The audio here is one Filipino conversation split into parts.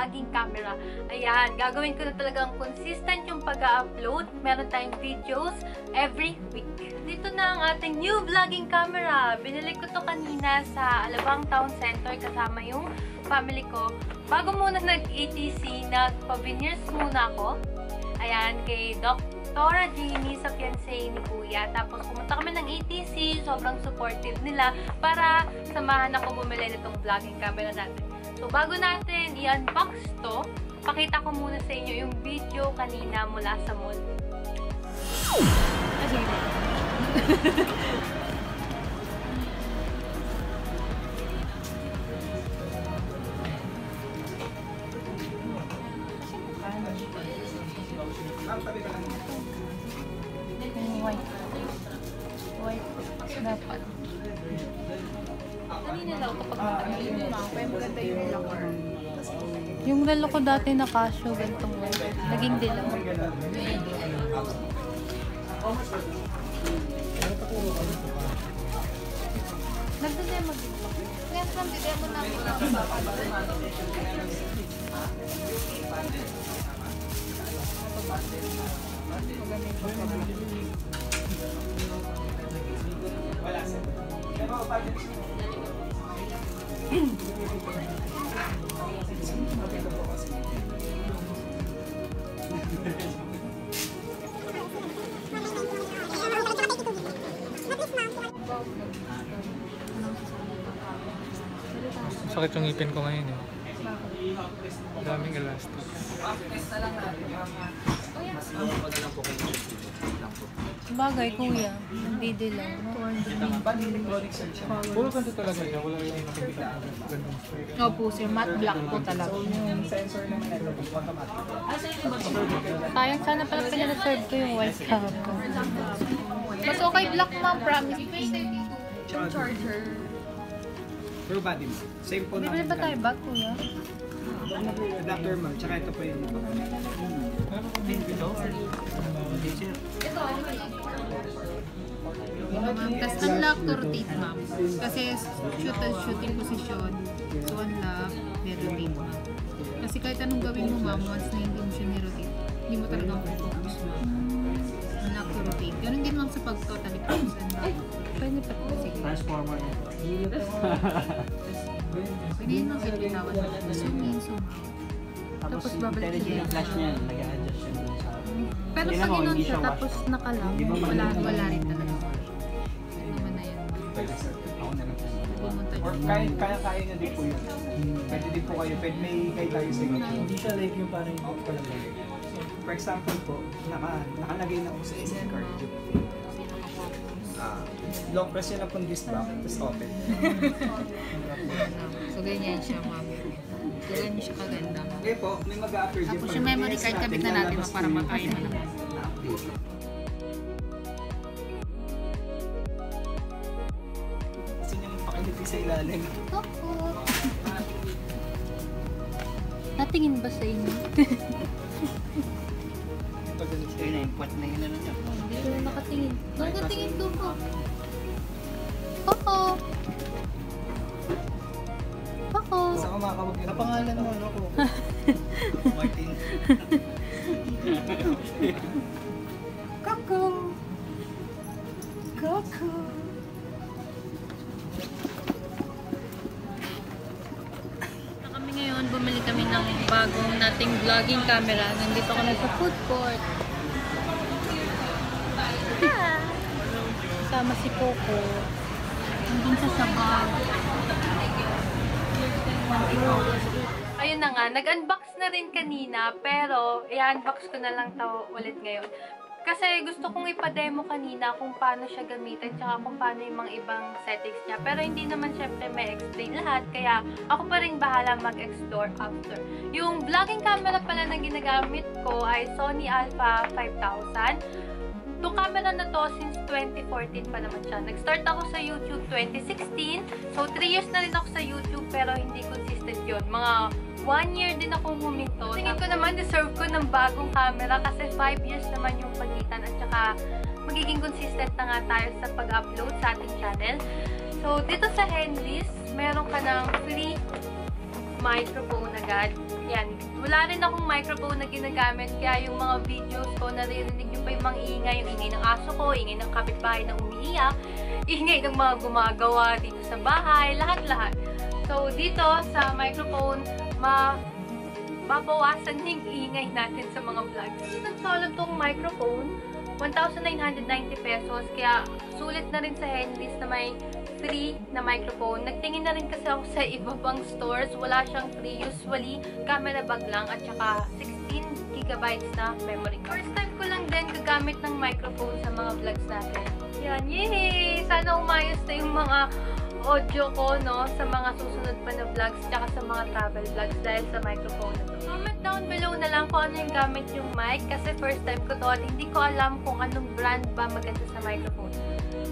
vlogging camera. Ayan, gagawin ko na talagang consistent yung pag-upload. Meron tayong videos every week. Dito na ang ating new vlogging camera. Binili ko to kanina sa Alabang Town Center kasama yung family ko. Bago muna nag-ETC, nagpa-veneers muna ako. Ayan, kay Dr. Jeannie sa fiancé ni Kuya. Tapos pumunta kami ng ETC, sobrang supportive nila para samahan ako bumili nitong vlogging camera natin. So bago natin i-unbox to, pakita ko muna sa inyo yung video kanina mula sa mall. White dapat. Kanina daw kapag maganda yung relo ko. Yung relo ko dati na Casio, gantong white. Naging dilaw. Nagdala mag-dilaw. Kaya from the demo namin lang Sakit yung ngipin ko ngayon eh. Daming elastic. Bagay, kuya. Hindi dilaw. Puro ganito talaga siya. Wala yung nakikita ko. Opo sir, matte black po talaga. Sayang sana pala pinag-serve ko yung white cap ko. Mas okay black ma'am, promise. Yung charger. True body mo. Same po Bibili ba tayo bag, kuya? adapter mo. Tsaka ito po yung Tapos unlock to rotate ma'am. Kasi shooting position. So unlock, rotate ma'am. Kasi kahit anong gawin mo ma'am, once na hindi mo siya ni-rotate, hindi mo talaga focus ma'am. Unlock to rotate. Ganun din ma'am sa pag-totally focus. Pwede pa po. transformer. Pwede yun ang sinitawan mo. Zoom in, zoom out. Tapos babalik siya. Yung flash niya, nag-a-adjust siya dun sa... Pero pag inon siya, tapos nakalang, Wala rin talaga. Ano naman na yan. Ako na lang. Pumunta Or dyan. kaya niya din po yun. Pwede din po kayo. Pwede may kayo tayo sa inyo. Hindi siya like yung parang out pa lang. For example po, nakalagay na po sa SD card. Long press yun na po this back, tapos open. So ganyan siya ma'am. So ganyan siya kaganda. Okay po, may mag-a-upper dyan. Tapos yung memory card kabit na natin para matry mo naman. Gusto niya magpakiliti sa ilalim. Opo. Natingin ba sa inyo? Pag ganito kayo na yung pot na yun ano niya. Hindi ko na nakatingin. Nakatingin ko po. Oo. Ako. Sa kumakawag yun. Kapangalan mo, ano ko? Martin. Kako. Kako. Kami ngayon, bumili kami ng bagong nating vlogging camera. Nandito kami sa food court. Kasama si Coco. Nandun sa sabaw. Ayun na nga, nag-unbox na rin kanina, pero i-unbox ko na lang to ulit ngayon. Kasi gusto kong ipa-demo kanina kung paano siya gamitin, tsaka kung paano yung mga ibang settings niya. Pero hindi naman syempre may explain lahat, kaya ako pa rin bahala mag-explore after. Yung vlogging camera pala na ginagamit ko ay Sony Alpha 5000. Itong camera na to, since 2014 pa naman siya. Nag-start ako sa YouTube 2016. So, 3 years na rin ako sa YouTube, pero hindi consistent yun. Mga 1 year din ako huminto. Tingin ko naman, deserve ko ng bagong camera kasi 5 years naman yung pagitan. At saka, magiging consistent na nga tayo sa pag-upload sa ating channel. So, dito sa Henleys, meron ka ng free microphone agad. Yan. Wala rin akong microphone na ginagamit, kaya yung mga videos ko, naririnig nyo pa yung mga ingay, yung ingay ng aso ko, ingay ng kapitbahay na umiiyak, ingay ng mga gumagawa dito sa bahay, lahat-lahat. So, dito sa microphone, mabawasan yung ingay natin sa mga vlogs. Nagsolve tong microphone, 1,990 pesos, kaya sulit na rin sa Henleys na may free na microphone. Nagtingin na rin kasi ako sa iba pang stores, wala siyang free. Usually, camera bag lang at saka 16 gigabytes na memory card. First time ko lang din gagamit ng microphone sa mga vlogs natin. Yan, yay! Sana umayos na yung mga audio ko, no, sa mga susunod pa na vlogs tsaka sa mga travel vlogs dahil sa microphone na to. Comment down below na lang kung ano yung gamit yung mic kasi first time ko to at hindi ko alam kung anong brand ba maganda sa microphone.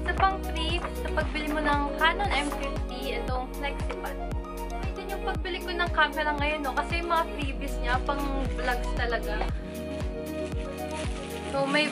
Sa pang-free, sa pagbili mo ng Canon M50, itong FlexiPad. Ito yung pagbili ko ng camera ngayon, no, kasi yung mga freebies niya, pang vlogs talaga. So, may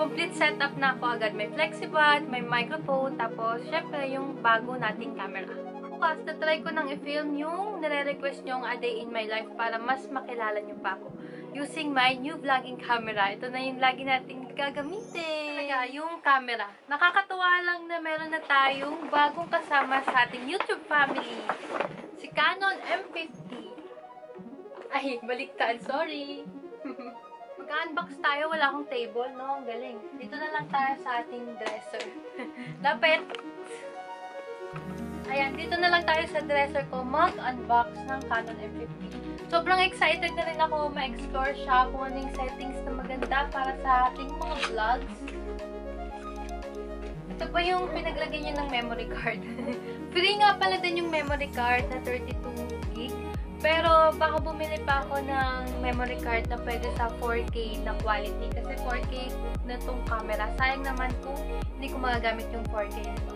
complete setup na ako agad. May FlexiPad, may microphone, tapos syempre yung bago nating camera. Bukas, na-try ko nang i-film yung nire-request nyong A Day in My Life para mas makilala nyo pa ako. Using my new vlogging camera. Ito na yung lagi nating gagamitin. Talaga, yung camera. Nakakatuwa lang na meron na tayong bagong kasama sa ating YouTube family. Si Canon M50. Ay, baliktad. Sorry. Mag-unbox tayo, wala akong table, no? Ang galing. Dito na lang tayo sa ating dresser. Lapit! Ayan, dito na lang tayo sa dresser ko mag-unbox ng Canon M50. Sobrang excited na rin ako ma-explore siya kung ano yung settings na maganda para sa ating mga vlogs. Ito pa yung pinaglagay niya ng memory card. Free nga pala din yung memory card na 32GB. Pero baka bumili pa ako ng memory card na pwede sa 4K na quality. Kasi 4K na tong camera. Sayang naman kung hindi ko magagamit yung 4K nito.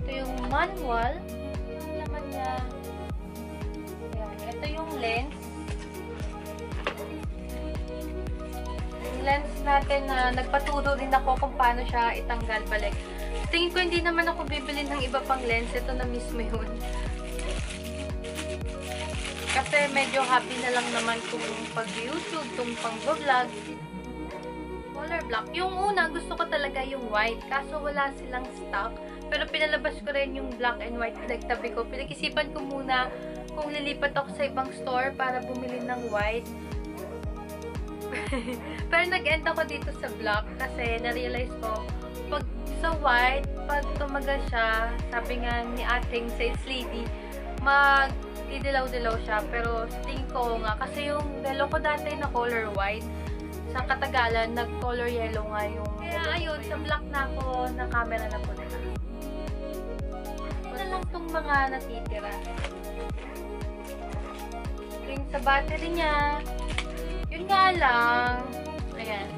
Ito yung manual. Ang laman niya. Ayan. Ito yung lens. Yung lens natin na nagpaturo din ako kung paano siya itanggal balik. Tingin ko hindi naman ako bibili ng iba pang lens. Ito na mismo yun. Kasi medyo happy na lang naman kung pag-YouTube, kung pang-vlog. Color black. Yung una, gusto ko talaga yung white. Kaso wala silang stock. Pero pinalabas ko rin yung black and white. Pinagtabi ko. Pinag-isipan ko muna kung lilipat ako sa ibang store para bumili ng white. Pero nag-end ako dito sa black kasi na-realize ko, pag sa white, pag tumagal siya, sabi nga ni ating sales lady, didilaw-dilaw siya, pero sa tingin ko nga, kasi yung relo ko dati na color white, sa katagalan, nag-color yellow nga yung... Kaya ayun, sa black na ako, na camera na po na. Ito na lang itong mga natitira. Yung sa battery niya, yun nga lang, ayan.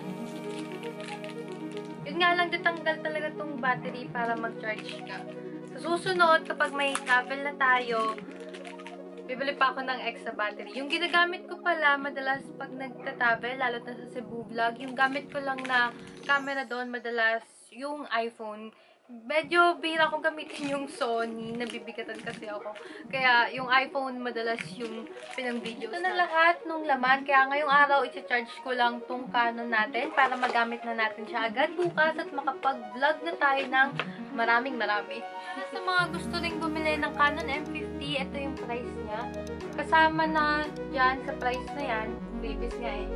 Yun nga lang, ditanggal talaga itong battery para mag-charge ka. Sa susunod, kapag may travel na tayo, bibili pa ako ng extra battery. Yung ginagamit ko pala, madalas pag nagtatravel, lalo na sa Cebu vlog, yung gamit ko lang na camera doon, madalas yung iPhone. Medyo bihira akong gamitin yung Sony, nabibigatan kasi ako. Kaya yung iPhone, madalas yung pinang-video. Ito na lahat nung laman, kaya ngayong araw, i-charge ko lang tong Canon natin para magamit na natin siya agad bukas at makapag-vlog na tayo ng marami. Sa mga gusto ring bumili ng Canon M50, ito yung price niya. Kasama na dyan sa price na yan, previous nga eh.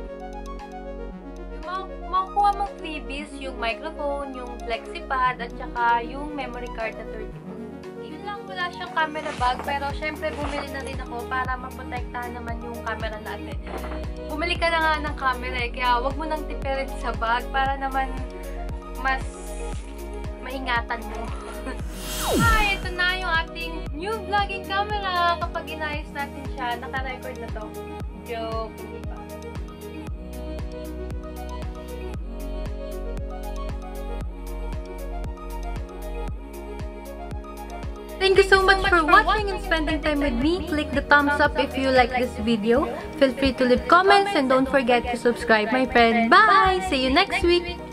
Makukuha mong freebies yung microphone, yung FlexiPad, at saka yung memory card na 32. Yun lang, wala siyang camera bag, pero syempre bumili na rin ako para maprotektahan naman yung camera natin. Bumili ka na nga ng camera eh, kaya wag mo nang tipirin sa bag para naman mas maingatan mo. Hi! Ito na yung ating new vlogging camera. Kapag inayos natin siya, naka-record na to. Joke, hindi pa. Thank you so much for watching and spending time with me. Click the thumbs up if you like this video. Feel free to leave comments and don't forget to subscribe, my friend. Bye! See you next week!